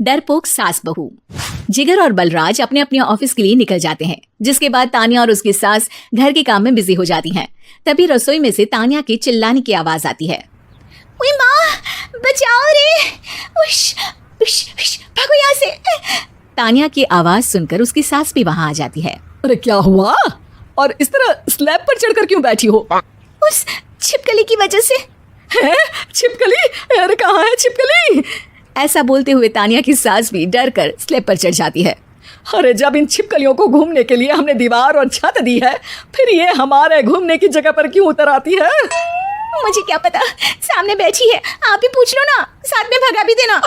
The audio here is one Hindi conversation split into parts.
डरपोक सास बहू। जिगर और बलराज अपने अपने ऑफिस के लिए निकल जाते हैं, जिसके बाद तानिया और उसकी सास घर के काम में बिजी हो जाती हैं। तभी रसोई में से तानिया के चिल्लाने की आवाज आती है। ओए माँ, बचाओ रे, उश, उश, उश, भागो यहाँ से। तानिया की आवाज सुनकर उसकी सास भी वहाँ आ जाती है। अरे क्या हुआ? और इस तरह स्लैब पर चढ़कर क्यों बैठी हो? उस छिपकली की वजह से। है? छिपकली? अरे कहाँ है छिपकली? ऐसा बोलते हुए तानिया की सास भी डर कर स्लैब पर चढ़ जाती है। अरे जब इन छिपकलियों को घूमने के लिए हमने दीवार और छत दी है, फिर ये हमारे घूमने की जगह पर क्यों उतर आती है? मुझे क्या पता, सामने बैठी है, आप ही पूछ लो ना, साथ में भगा भी देना।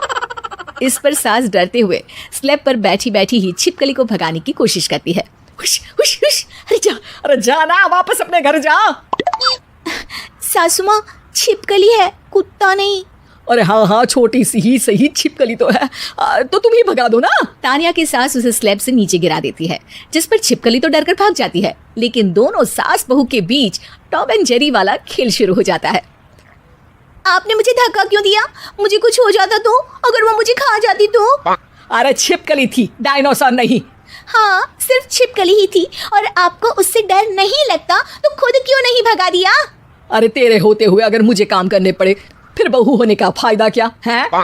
इस पर सास डरते हुए स्लैब पर बैठी बैठी ही छिपकली को भगाने की कोशिश करती है। हुश, हुश, हुश, अरे जा ना, वापस अपने घर जा। सासू माँ, छिपकली है, कुत्ता नहीं। अरे हाँ हाँ, छोटी सी ही सही छिपकली तो है, तो तुम ही भगा दो ना। तानिया की सास उसे स्लैब से नीचे गिरा देती है, जिस पर छिपकली तो डरकर भाग जाती है। लेकिन दोनों सास बहू के बीच टॉम एंड जेरी वाला खेल शुरू हो जाता है। आपने मुझे धक्का क्यों दिया? मुझे कुछ हो जाता तो, अगर वो मुझे खा जाती तो? अरे छिपकली थी, डायनासोर नहीं। हाँ, सिर्फ छिपकली ही थी, और आपको उससे डर नहीं लगता तो खुद क्यों नहीं भगा दिया? अरे तेरे होते हुए अगर मुझे काम करने पड़े, फिर बहू होने का फायदा क्या है?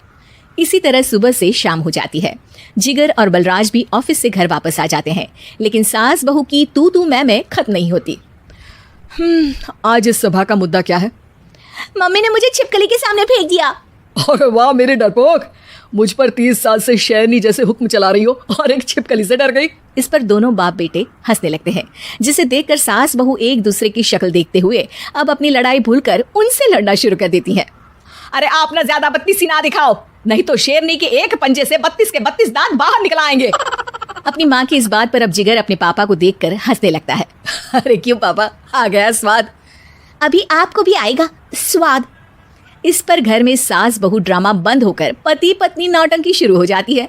इसी तरह सुबह से शाम हो जाती है। जिगर और बलराज भी ऑफिस से घर वापस आ जाते हैं, लेकिन सास बहू की तू मैं खत्म नहीं होती। आज इस सभा का मुद्दा क्या है? मम्मी ने मुझे छिपकली के सामने फेंक दिया। अरे वाह मेरे डरपोक, मुझ पर 30 साल से शेरनी जैसे हुक्म चला रही हो और एक छिपकली से डर गई। इस पर दोनों बाप बेटे हंसने लगते हैं, जिसे देखकर सास बहू एक दूसरे की शक्ल देखते हुए अब अपनी लड़ाई भूलकर उनसे लड़ना शुरू कर देती हैं। अरे आप ना ज्यादा बत्तीसी ना दिखाओ, नहीं तो शेरनी के एक पंजे से 32 के 32 दांत बाहर निकल आएंगे। अपनी माँ की इस बात पर अब जिगर अपने पापा को देखकर हंसने लगता है। अरे क्यों पापा, आ गया स्वाद? अभी आपको भी आएगा स्वाद। इस पर घर में सास बहू ड्रामा बंद होकर पति पत्नी नौटंकी शुरू हो जाती है,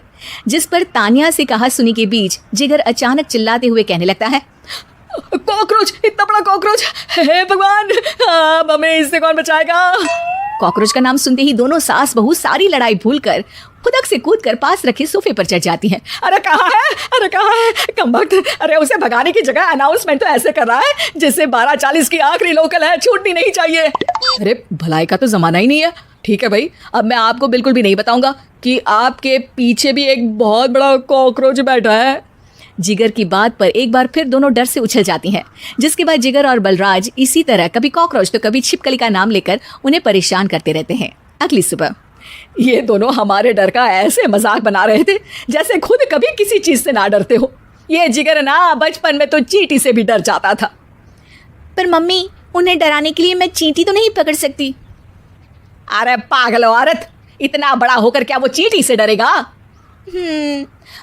जिस पर तानिया से कहा सुनी के बीच जिगर अचानक चिल्लाते हुए कहने लगता है। कॉकरोच, इतना बड़ा कॉकरोच, हे भगवान, हमें इससे कौन बचाएगा? कॉकरोच का नाम सुनते ही दोनों सास बहू सारी लड़ाई भूलकर खुदक से कूदकर पास रखे सोफे पर चढ़ जाती हैं। अरे कहाँ है, अरे कहाँ है कमबख्त? अरे उसे भगाने की जगह अनाउंसमेंट तो ऐसे कर रहा है जैसे 12:40 की आखिरी लोकल है, छूटनी नहीं चाहिए। अरे भलाई का तो जमाना ही नहीं है। ठीक है भाई, अब मैं आपको बिल्कुल भी नहीं बताऊंगा कि आपके पीछे भी एक बहुत बड़ा कॉकरोच बैठा है। जिगर की बात पर एक बार फिर दोनों डर से उछल जाती हैं, जिसके बाद जिगर और बलराज इसी तरह कभी कॉकरोच तो कभी छिपकली का नाम लेकर उन्हें परेशान करते रहते हैं। अगली सुबह ये दोनों हमारे डर का ऐसे मजाक बना रहे थे जैसे खुद कभी किसी चीज से ना डरते हो। ये जिगर ना बचपन में तो चींटी से भी डर जाता था। पर मम्मी, उन्हें डराने के लिए मैं चींटी तो नहीं पकड़ सकती। अरे पागल औरत, इतना बड़ा होकर क्या वो चींटी से डरेगा?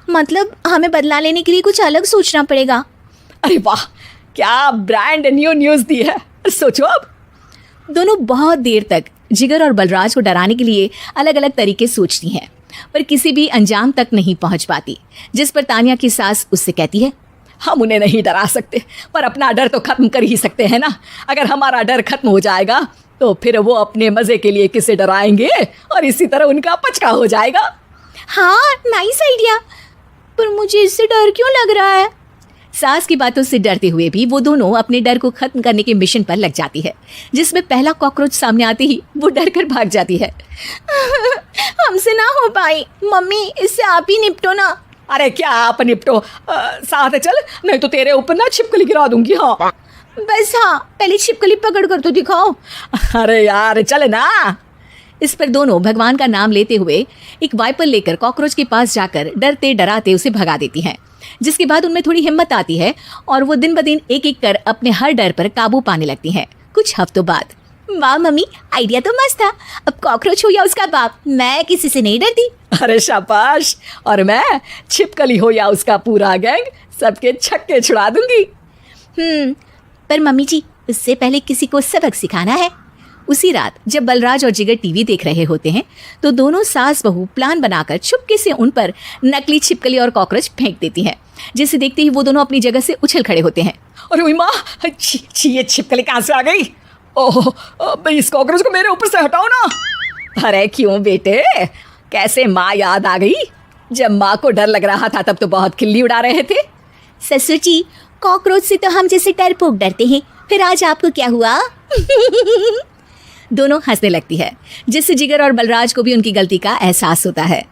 मतलब हमें बदला लेने के लिए कुछ अलग सोचना पड़ेगा। अरे वाह, क्या ब्रांड न्यू न्यूज़ दी है। सोचो अब। दोनों बहुत देर तक जिगर और बलराज को डराने के लिए अलग अलग तरीके सोचती हैं, पर किसी भी अंजाम तक नहीं पहुंच पाती। जिस पर तानिया की सास उससे कहती है। हम उन्हें नहीं डरा सकते, पर अपना डर तो खत्म कर ही सकते हैं ना। अगर हमारा डर खत्म हो जाएगा तो फिर वो अपने मजे के लिए किसे डराएंगे और इसी तरह उनका पचका हो जाएगा। हाँ, नाइस आइडिया, पर मुझे इससे डर क्यों लग रहा है? सास की बातों से डरते हुए भी वो दोनों अपने डर को खत्म करने के मिशन पर लग जाती है, जिसमें पहला कॉकरोच सामने आते ही वो डर कर भाग जाती है। हमसे ना हो पाई मम्मी, इससे आप ही निपटो ना। अरे क्या आप निपटो, साथ चल, नहीं तो तेरे ऊपर ना छिपकली गिरा दूंगी। हाँ बस, हाँ पहले छिपकली पकड़ कर तो दिखाओ। अरे यार चल ना। इस पर दोनों भगवान का नाम लेते हुए एक वाइपर लेकर कॉकरोच के पास जाकर डरते डराते उसे भगा देती हैं, जिसके बाद उनमें थोड़ी हिम्मत आती है और वो दिन ब दिन एक एक कर अपने हर डर पर काबू पाने लगती हैं। कुछ हफ्तों बाद, वाह मम्मी, आइडिया तो मस्त था। अब कॉकरोच हो या उसका बाप, मैं किसी से नहीं डरती। अरे शाबाश, और मैं छिपकली हो या उसका पूरा गैंग, सबके छक्के छुड़ा दूंगी। पर मम्मी जी, उससे पहले किसी को सबक सिखाना है। उसी रात जब बलराज और जिगर टीवी देख रहे होते हैं तो दोनों सास बहू प्लान बनाकर चुपके से उन पर नकली छिपकली और कॉकरोच फेंक देती हैं, जिसे देखते ही वो दोनों अपनी जगह से उछल खड़े होते हैं। अरे ओए माँ, ये छिपकली कहाँ से आ गई? ओह, इस कॉकरोच को मेरे ऊपर से हटाओ ना। अरे क्यों बेटे, कैसे माँ याद आ गई? जब माँ को डर लग रहा था तब तो बहुत खिल्ली उड़ा रहे थे। ससुर जी, कॉकरोच से तो हम जैसे डरपोक डरते हैं, फिर आज आपको क्या हुआ? दोनों हंसने लगती है, जिससे जिगर और बलराज को भी उनकी गलती का एहसास होता है।